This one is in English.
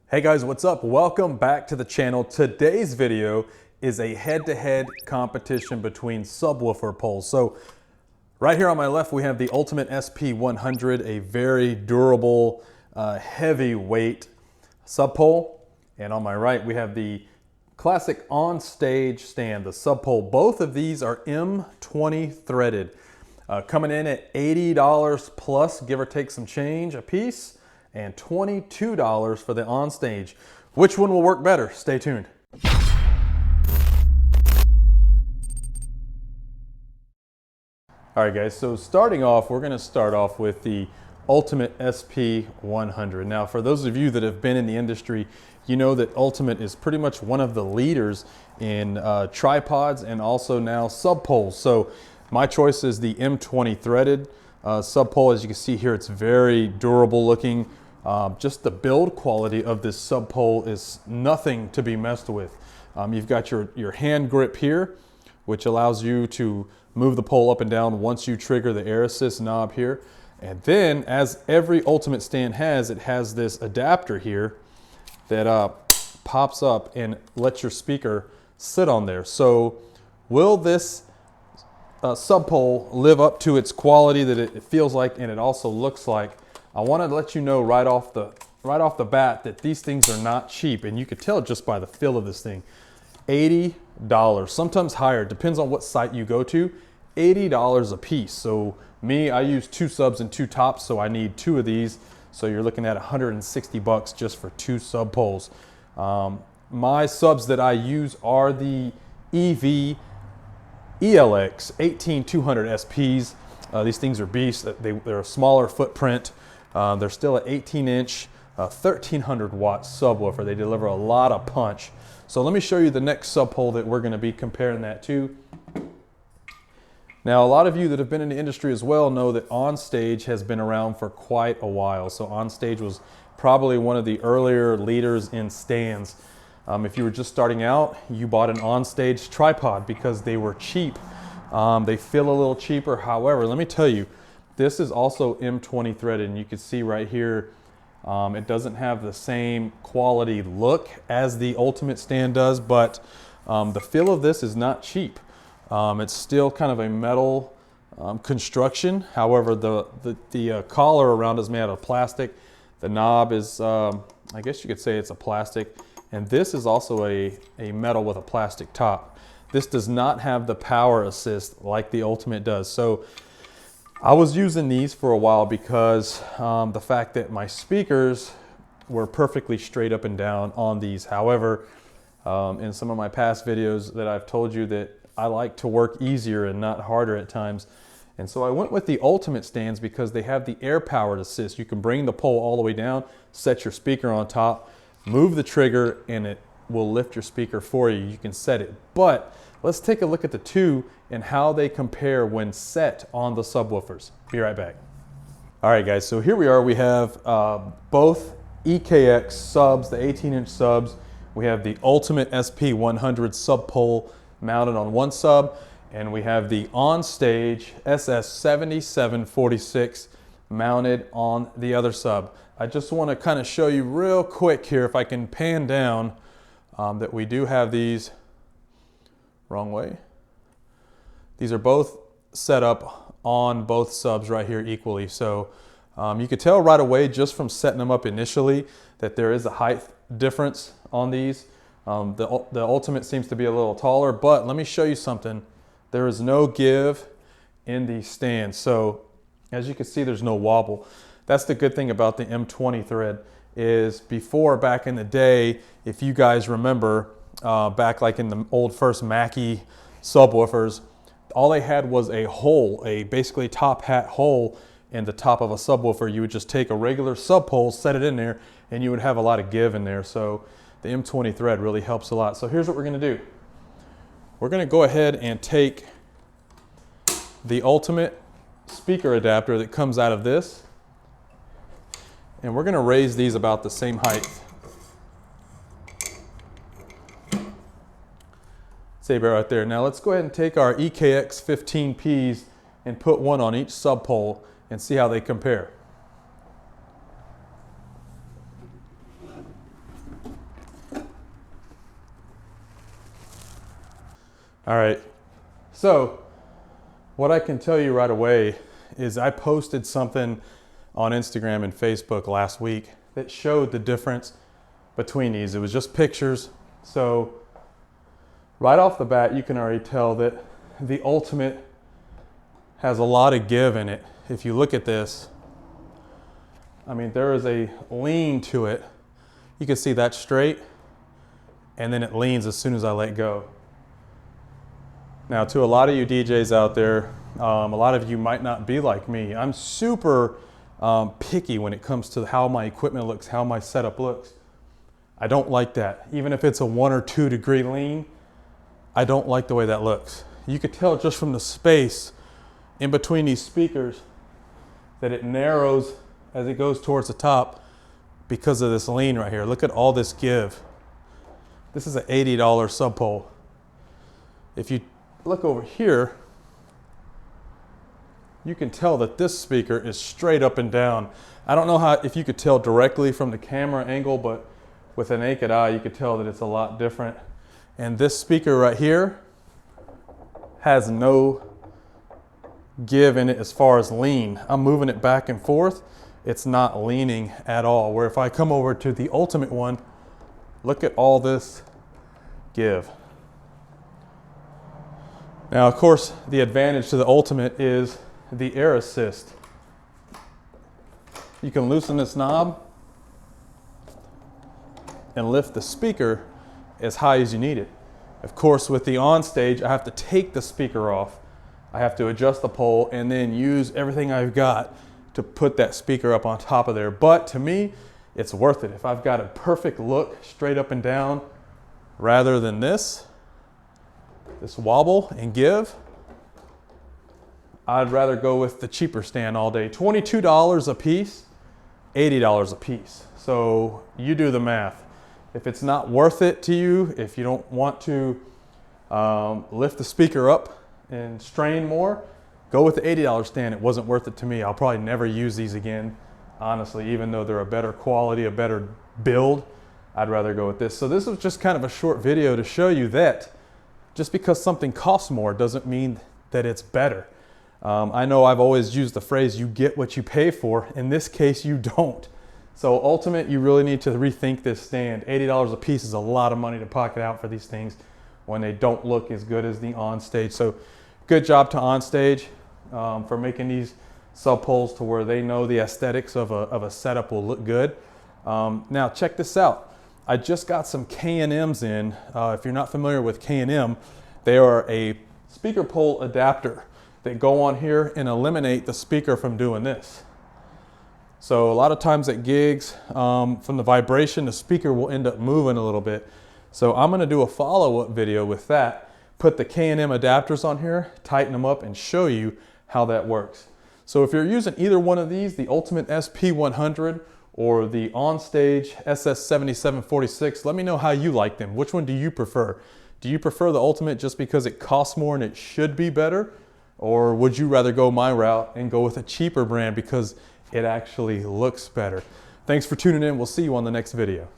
Hey guys, what's up? Welcome back to the channel. Today's video is a head-to-head competition between subwoofer poles. So right here on my left, we have the Ultimate SP-100, a very durable, heavyweight sub pole. And on my right, we have the classic on-stage stand, the sub pole. Both of these are M20 threaded, coming in at $80 plus, give or take some change a piece, and $22 for the on-stage. Which one will work better? Stay tuned. All right guys, so starting off, we're gonna start off with the Ultimate SP-100. Now, for those of you that have been in the industry, you know that Ultimate is pretty much one of the leaders in tripods and also now sub poles. So my choice is the M20 threaded sub pole. As you can see here, it's very durable looking. Just the build quality of this sub pole is nothing to be messed with. You've got your hand grip here, which allows you to move the pole up and down once you trigger the air assist knob here. And then, as every Ultimate stand has, it has this adapter here that pops up and lets your speaker sit on there. So will this sub pole live up to its quality that it feels like and it also looks like? I wanted to let you know right off the bat that these things are not cheap, and you could tell just by the feel of this thing. $80, sometimes higher, depends on what site you go to. $80 a piece. So me, I use 2 subs and 2 tops, so I need 2 of these. So you're looking at $160 just for 2 sub poles. My subs that I use are the EV ELX 18200 SPs. These things are beasts. They're a smaller footprint. They're still an 18-inch, 1300 watt subwoofer. They deliver a lot of punch. So let me show you the next sub pole that we're going to be comparing that to. Now, a lot of you that have been in the industry as well know that On-Stage has been around for quite a while. So On-Stage was probably one of the earlier leaders in stands. If you were just starting out, you bought an On-Stage tripod because they were cheap. They feel a little cheaper. However, let me tell you, this is also M20 threaded, and you can see right here, it doesn't have the same quality look as the Ultimate stand does, but the feel of this is not cheap. It's still kind of a metal construction. However, the collar around is made out of plastic. The knob is, I guess you could say it's a plastic, and this is also a metal with a plastic top. This does not have the power assist like the Ultimate does. So I was using these for a while because the fact that my speakers were perfectly straight up and down on these. However, in some of my past videos that I've told you that I like to work easier and not harder at times. And so I went with the Ultimate stands because they have the air powered assist. You can bring the pole all the way down, set your speaker on top, move the trigger, and it will lift your speaker for you. You can set it. But let's take a look at the two and how they compare when set on the subwoofers. Be right back. All right, guys, so here we are. We have both EKX subs, the 18-inch subs. We have the Ultimate SP-100 sub pole mounted on one sub, and we have the On-Stage SS7746 mounted on the other sub. I just want to kind of show you real quick here, if I can pan down, that we do have these, wrong way. These are both set up on both subs right here equally. So you could tell right away just from setting them up initially that there is a height difference on these. The Ultimate seems to be a little taller, but let me show you something. There is no give in these stands. So as you can see, there's no wobble. That's the good thing about the M20 thread is before, back in the day, if you guys remember, back like in the old first Mackie subwoofers, all they had was a hole, a basically top hat hole in the top of a subwoofer. You would just take a regular sub pole, set it in there, and you would have a lot of give in there. So the M20 thread really helps a lot. So here's what we're gonna do. We're gonna go ahead and take the Ultimate speaker adapter that comes out of this, and we're gonna raise these about the same height. Say about right there. Now let's go ahead and take our EKX 15Ps and put one on each sub pole and see how they compare. All right, so what I can tell you right away is I posted something on Instagram and Facebook last week that showed the difference between these. It was just pictures. So right off the bat, you can already tell that the Ultimate has a lot of give in it. If you look at this, I mean, there is a lean to it. You can see that straight, and then it leans as soon as I let go. Now, to a lot of you DJs out there, a lot of you might not be like me. I'm super picky when it comes to how my equipment looks, how my setup looks. I don't like that. Even if it's a 1 or 2 degree lean, I don't like the way that looks. You could tell just from the space in between these speakers that it narrows as it goes towards the top because of this lean right here. Look at all this give. This is an $80 sub pole. If you look over here, you can tell that this speaker is straight up and down. I don't know if you could tell directly from the camera angle, but with a naked eye, you could tell that it's a lot different. And this speaker right here has no give in it as far as lean. I'm moving it back and forth. It's not leaning at all. Where if I come over to the Ultimate one, look at all this give. Now, of course, the advantage to the Ultimate is the air assist. You can loosen this knob and lift the speaker as high as you need it. Of course, with the On-Stage, I have to take the speaker off. I have to adjust the pole and then use everything I've got to put that speaker up on top of there. But to me, it's worth it. If I've got a perfect look straight up and down, rather than this wobble and give, I'd rather go with the cheaper stand all day. $22 a piece, $80 a piece. So you do the math. If it's not worth it to you, if you don't want to lift the speaker up and strain more, go with the $80 stand. It wasn't worth it to me. I'll probably never use these again, honestly, even though they're a better quality, a better build. I'd rather go with this. So this was just kind of a short video to show you that just because something costs more doesn't mean that it's better. I know I've always used the phrase, you get what you pay for. In this case, you don't. So Ultimate, you really need to rethink this stand. $80 a piece is a lot of money to pocket out for these things when they don't look as good as the On-Stage. So good job to On-Stage for making these sub poles to where they know the aesthetics of a setup will look good. Now check this out. I just got some K&Ms in. If you're not familiar with K&M, they are a speaker pole adapter that go on here and eliminate the speaker from doing this. So a lot of times at gigs, from the vibration, the speaker will end up moving a little bit. So I'm gonna do a follow-up video with that, put the K&M adapters on here, tighten them up, and show you how that works. So if you're using either one of these, the Ultimate SP-100 or the On-Stage SS7746, let me know how you like them. Which one do you prefer? Do you prefer the Ultimate just because it costs more and it should be better? Or would you rather go my route and go with a cheaper brand because it actually looks better? Thanks for tuning in. We'll see you on the next video.